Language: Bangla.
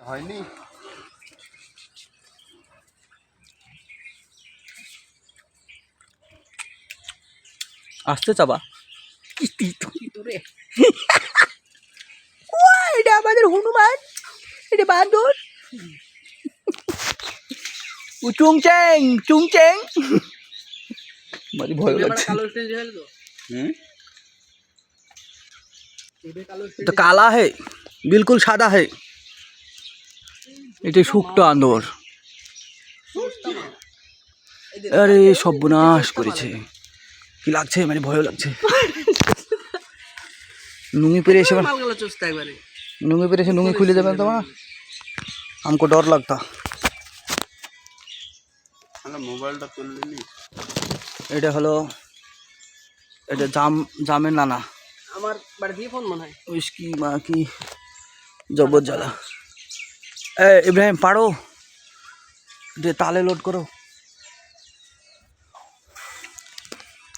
হয়নি। আসতে চাবা এটা আমাদের হনুমান, এটা বান্দর চুংচেং চুংচেং। মানে ভয় লাগছে। तो काला है, बिल्कुल सादा है। এটা শুকটা আন্দর। আরে সর্বনাশ করেছে, কি লাগছে মানে ভয় লাগছে। নুঙ্গি পেরে এসে নুঙ্গি পেরে এসে নুঙ্গি খুলে দেবেন তোমার, हमको डर लगता। মোবাইলটা তুললি? এটা হলো, এটা জামের নানা। আমার বাড়ি দিয়ে ফোন মনে হয়। उसकी माँ की जबरदस्त ज्यादा। इब्राहिम पाड़ो, ताले लोड करो।